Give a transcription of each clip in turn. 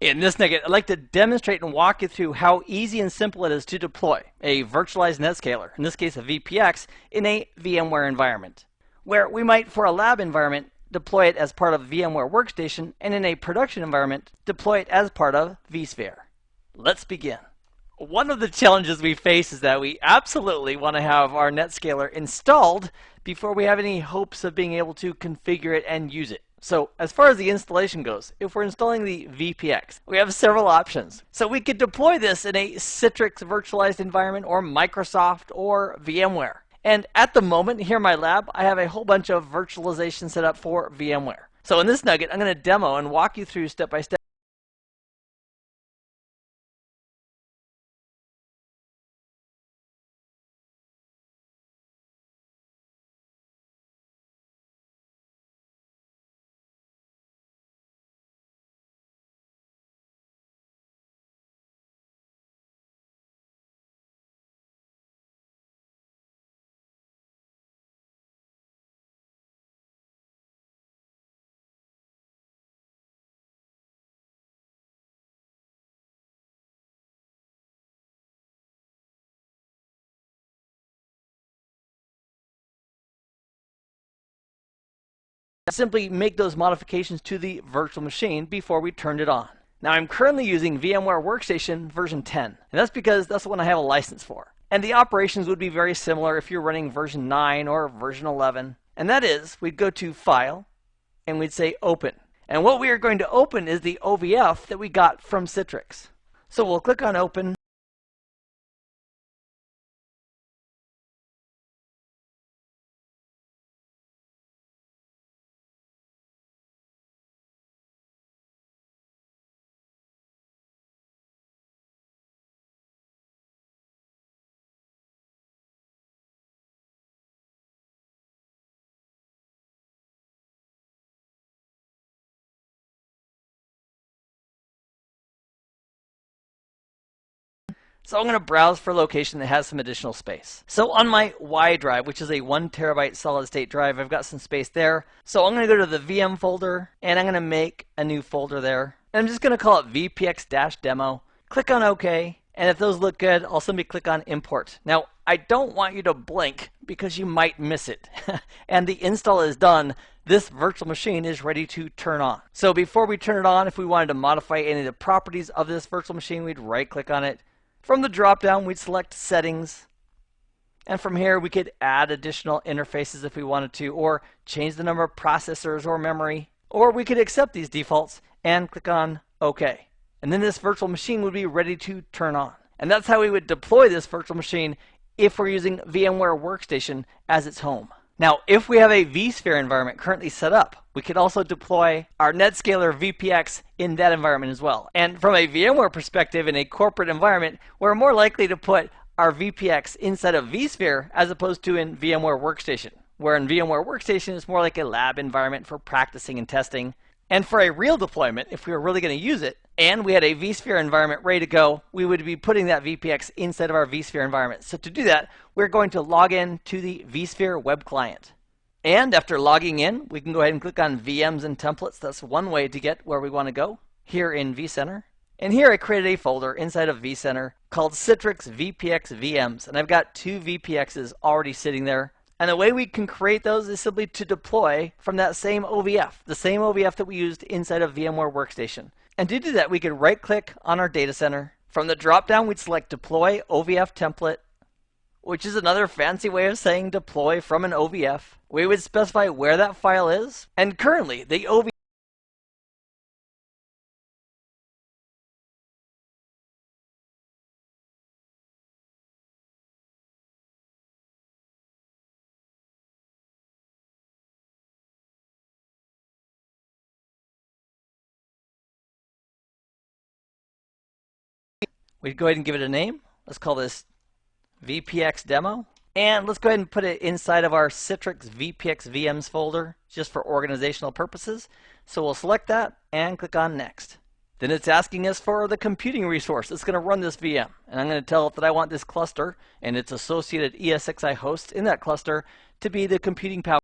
In this nugget, I'd like to demonstrate and walk you through how easy and simple it is to deploy a virtualized NetScaler, in this case a VPX, in a VMware environment, where we might, for a lab environment, deploy it as part of VMware Workstation, and in a production environment, deploy it as part of vSphere. Let's begin. One of the challenges we face is that we absolutely want to have our NetScaler installed before we have any hopes of being able to configure it and use it. So as far as the installation goes, if we're installing the VPX, we have several options. So we could deploy this in a Citrix virtualized environment or Microsoft or VMware. And at the moment, here in my lab, I have a whole bunch of virtualization set up for VMware. So in this nugget, I'm going to demo and walk you through step by step. Simply make those modifications to the virtual machine before we turned it on. Now I'm currently using VMware Workstation version 10, and that's because that's the one I have a license for. And the operations would be very similar if you're running version 9 or version 11. And that is, we'd go to File, and we'd say Open. And what we are going to open is the OVF that we got from Citrix. So we'll click on Open. So I'm going to browse for a location that has some additional space. So on my Y drive, which is a 1 terabyte solid state drive, I've got some space there. So I'm going to go to the VM folder, and I'm going to make a new folder there. And I'm just going to call it VPX-demo. Click on OK. And if those look good, I'll simply click on Import. Now, I don't want you to blink because you might miss it. And the install is done. This virtual machine is ready to turn on. So before we turn it on, if we wanted to modify any of the properties of this virtual machine, we'd right-click on it. From the drop-down, we'd select Settings. And from here, we could add additional interfaces if we wanted to, or change the number of processors or memory. Or we could accept these defaults and click on OK. And then this virtual machine would be ready to turn on. And that's how we would deploy this virtual machine if we're using VMware Workstation as its home. Now, if we have a vSphere environment currently set up, we could also deploy our NetScaler VPX in that environment as well. And from a VMware perspective, in a corporate environment, we're more likely to put our VPX inside of vSphere as opposed to in VMware Workstation, where in VMware Workstation, it's more like a lab environment for practicing and testing. And for a real deployment, if we were really going to use it, and we had a vSphere environment ready to go, we would be putting that VPX inside of our vSphere environment. So to do that, we're going to log in to the vSphere web client. And after logging in, we can go ahead and click on VMs and templates. That's one way to get where we want to go here in vCenter. And here I created a folder inside of vCenter called Citrix VPX VMs. And I've got 2 VPXs already sitting there. And the way we can create those is simply to deploy from that same OVF, the same OVF that we used inside of VMware Workstation. And to do that, we could right-click on our data center. From the drop-down, we'd select Deploy OVF Template, which is another fancy way of saying deploy from an OVF. We would specify where that file is. And currently, the OVF we'd go ahead and give it a name. Let's call this VPX demo. And let's go ahead and put it inside of our Citrix VPX VMs folder just for organizational purposes. So we'll select that and click on Next. Then it's asking us for the computing resource that's going to run this VM. And I'm going to tell it that I want this cluster and its associated ESXi hosts in that cluster to be the computing power.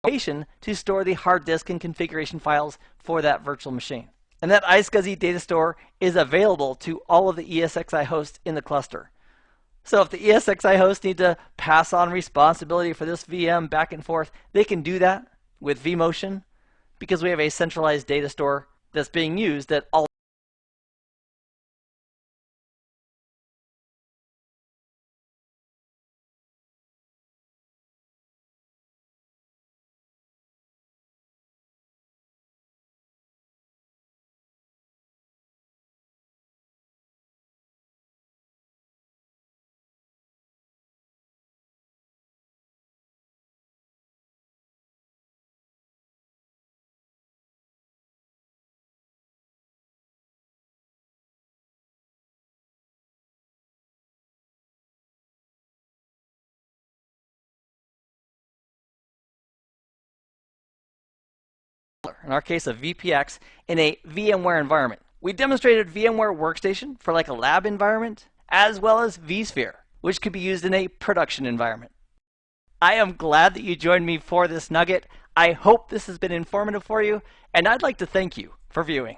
location to store the hard disk and configuration files for that virtual machine. And that iSCSI data store is available to all of the ESXi hosts in the cluster. So if the ESXi hosts need to pass on responsibility for this VM back and forth, they can do that with vMotion because we have a centralized data store that's being used at all. In our case of VPX, in a VMware environment. We demonstrated VMware Workstation for like a lab environment, as well as vSphere, which could be used in a production environment. I am glad that you joined me for this nugget. I hope this has been informative for you, and I'd like to thank you for viewing.